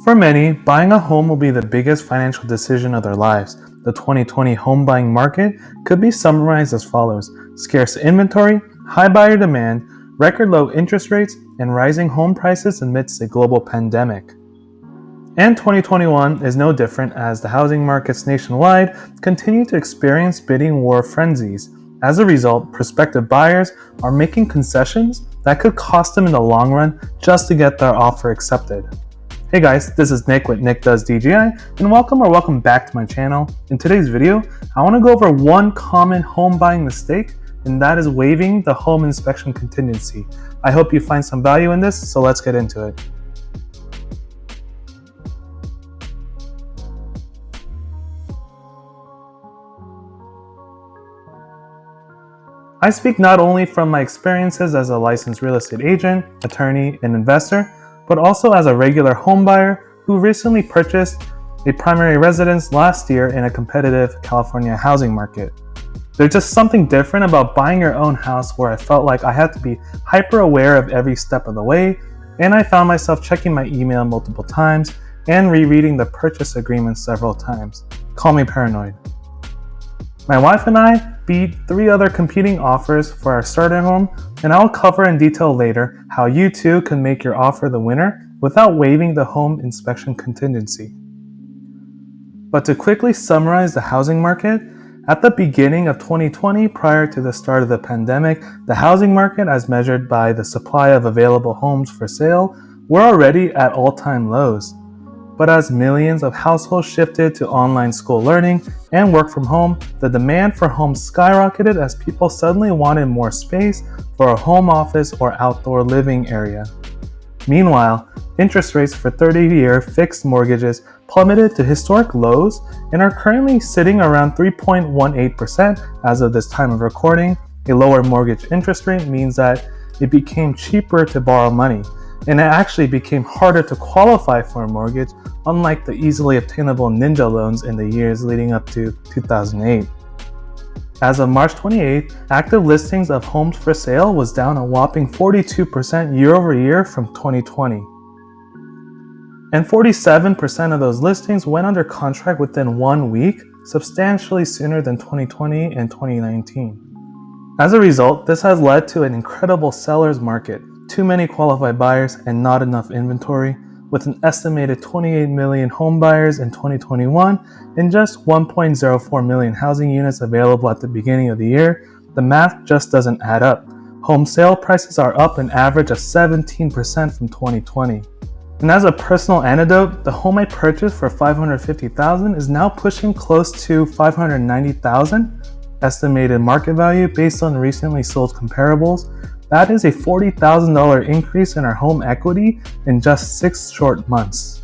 For many, buying a home will be the biggest financial decision of their lives. The 2020 home buying market could be summarized as follows: scarce inventory, high buyer demand, record low interest rates, and rising home prices amidst a global pandemic. And 2021 is no different, as the housing markets nationwide continue to experience bidding war frenzies. As a result, prospective buyers are making concessions that could cost them in the long run just to get their offer accepted. Hey guys, this is Nick with Nick Does DGI, and welcome back to my channel. In today's video, I want to go over one common home buying mistake, and that is waiving the home inspection contingency. I hope you find some value in this, so let's get into it. I speak not only from my experiences as a licensed real estate agent, attorney, and investor, but also as a regular home buyer who recently purchased a primary residence last year in a competitive California housing market. There's just something different about buying your own house where I felt like I had to be hyper aware of every step of the way, and I found myself checking my email multiple times and rereading the purchase agreement several times. Call me paranoid. My wife and I beat 3 other competing offers for our starter home, and I'll cover in detail later how you too can make your offer the winner without waiving the home inspection contingency. But to quickly summarize the housing market, at the beginning of 2020, prior to the start of the pandemic, the housing market, as measured by the supply of available homes for sale, were already at all-time lows. But as millions of households shifted to online school learning and work from home, the demand for homes skyrocketed as people suddenly wanted more space for a home office or outdoor living area. Meanwhile, interest rates for 30-year fixed mortgages plummeted to historic lows and are currently sitting around 3.18% as of this time of recording. A lower mortgage interest rate means that it became cheaper to borrow money, and it actually became harder to qualify for a mortgage, unlike the easily obtainable ninja loans in the years leading up to 2008. As of March 28th, active listings of homes for sale was down a whopping 42% year over year from 2020. And 47% of those listings went under contract within 1 week, substantially sooner than 2020 and 2019. As a result, this has led to an incredible seller's market, too many qualified buyers, and not enough inventory. With an estimated 28 million home buyers in 2021 and just 1.04 million housing units available at the beginning of the year, the math just doesn't add up. Home sale prices are up an average of 17% from 2020. And as a personal anecdote, the home I purchased for $550,000 is now pushing close to $590,000 estimated market value based on recently sold comparables. That is a $40,000 increase in our home equity in just 6 short months.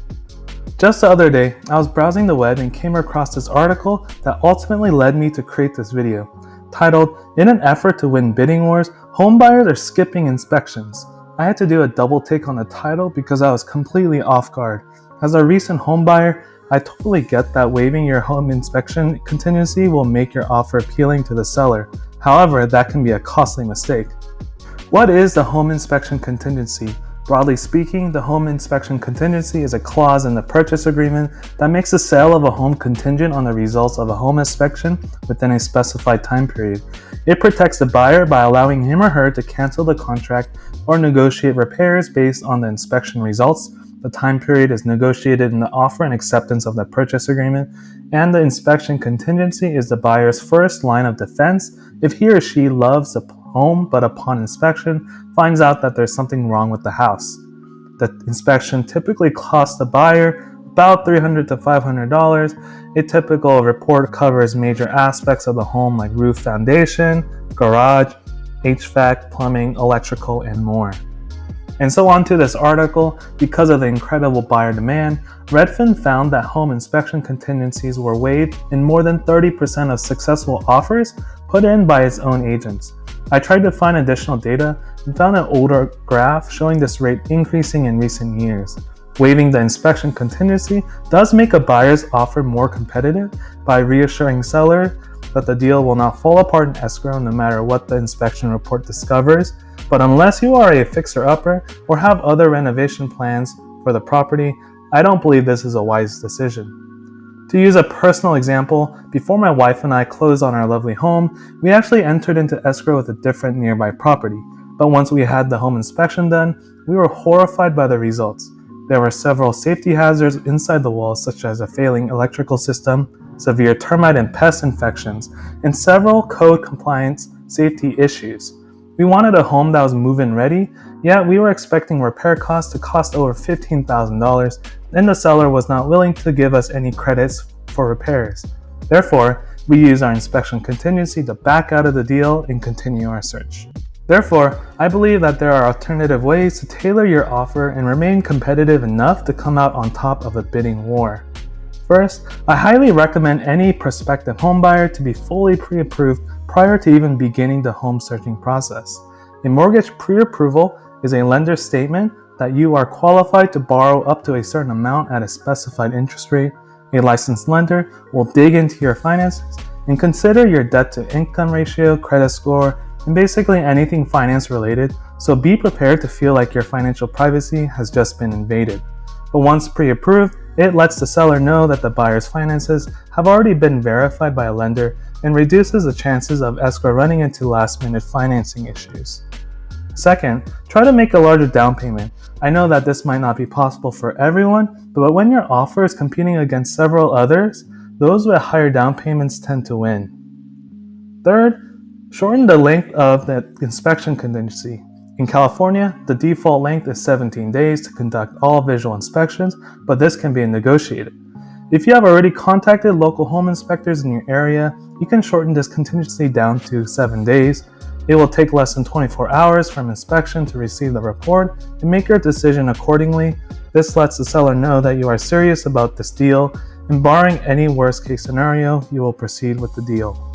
Just the other day, I was browsing the web and came across this article that ultimately led me to create this video, titled, "In an effort to win bidding wars, home buyers are skipping inspections." I had to do a double take on the title because I was completely off guard. As a recent home buyer, I totally get that waiving your home inspection contingency will make your offer appealing to the seller. However, that can be a costly mistake. What is the home inspection contingency? Broadly speaking, the home inspection contingency is a clause in the purchase agreement that makes the sale of a home contingent on the results of a home inspection within a specified time period. It protects the buyer by allowing him or her to cancel the contract or negotiate repairs based on the inspection results. The time period is negotiated in the offer and acceptance of the purchase agreement, and the inspection contingency is the buyer's first line of defense if he or she loves the home but upon inspection finds out that there's something wrong with the house. The inspection typically costs the buyer about $300 to $500. A typical report covers major aspects of the home like roof foundation, garage, HVAC, plumbing, electrical, and more. And so on to this article. Because of the incredible buyer demand, Redfin found that home inspection contingencies were waived in more than 30% of successful offers put in by its own agents. I tried to find additional data and found an older graph showing this rate increasing in recent years. Waiving the inspection contingency does make a buyer's offer more competitive by reassuring sellers that the deal will not fall apart in escrow no matter what the inspection report discovers. But unless you are a fixer-upper or have other renovation plans for the property, I don't believe this is a wise decision. To use a personal example, before my wife and I closed on our lovely home, we actually entered into escrow with a different nearby property. But once we had the home inspection done, we were horrified by the results. There were several safety hazards inside the walls, such as a failing electrical system, severe termite and pest infections, and several code compliance safety issues. We wanted a home that was move-in ready, yet we were expecting repair costs to cost over $15,000, and the seller was not willing to give us any credits for repairs. Therefore, we used our inspection contingency to back out of the deal and continue our search. Therefore, I believe that there are alternative ways to tailor your offer and remain competitive enough to come out on top of a bidding war. First, I highly recommend any prospective homebuyer to be fully pre-approved prior to even beginning the home searching process. A mortgage pre-approval is a lender's statement that you are qualified to borrow up to a certain amount at a specified interest rate. A licensed lender will dig into your finances and consider your debt-to-income ratio, credit score, and basically anything finance related, so be prepared to feel like your financial privacy has just been invaded. But once pre-approved, it lets the seller know that the buyer's finances have already been verified by a lender and reduces the chances of escrow running into last-minute financing issues. Second, try to make a larger down payment. I know that this might not be possible for everyone, but when your offer is competing against several others, those with higher down payments tend to win. Third, shorten the length of the inspection contingency. In California, the default length is 17 days to conduct all visual inspections, but this can be negotiated. If you have already contacted local home inspectors in your area, you can shorten this contingency down to 7 days. It will take less than 24 hours from inspection to receive the report and make your decision accordingly. This lets the seller know that you are serious about this deal, and barring any worst case scenario, you will proceed with the deal.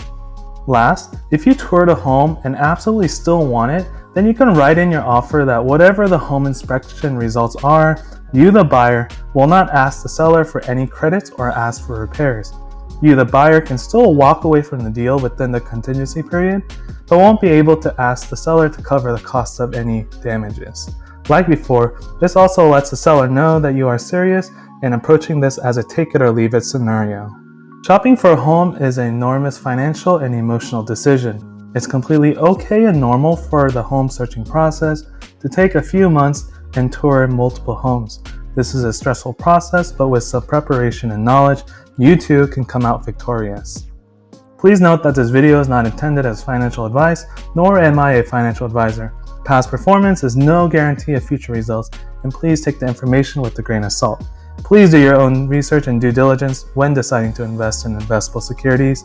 Last, if you toured a home and absolutely still want it, then you can write in your offer that whatever the home inspection results are, you, the buyer, will not ask the seller for any credits or ask for repairs. You, the buyer, can still walk away from the deal within the contingency period, but won't be able to ask the seller to cover the cost of any damages. Like before, this also lets the seller know that you are serious and approaching this as a take it or leave it scenario. Shopping for a home is an enormous financial and emotional decision. It's completely okay and normal for the home searching process to take a few months and tour multiple homes. This is a stressful process, but with some preparation and knowledge, you too can come out victorious. Please note that this video is not intended as financial advice, nor am I a financial advisor. Past performance is no guarantee of future results, and please take the information with a grain of salt. Please do your own research and due diligence when deciding to invest in investable securities.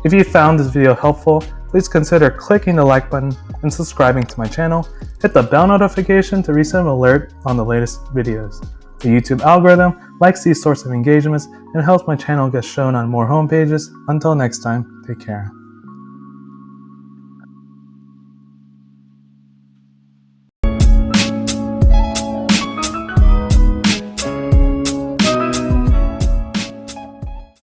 If you found this video helpful, please consider clicking the like button and subscribing to my channel. Hit the bell notification to receive an alert on the latest videos. The YouTube algorithm likes these sorts of engagements and helps my channel get shown on more homepages. Until next time, take care.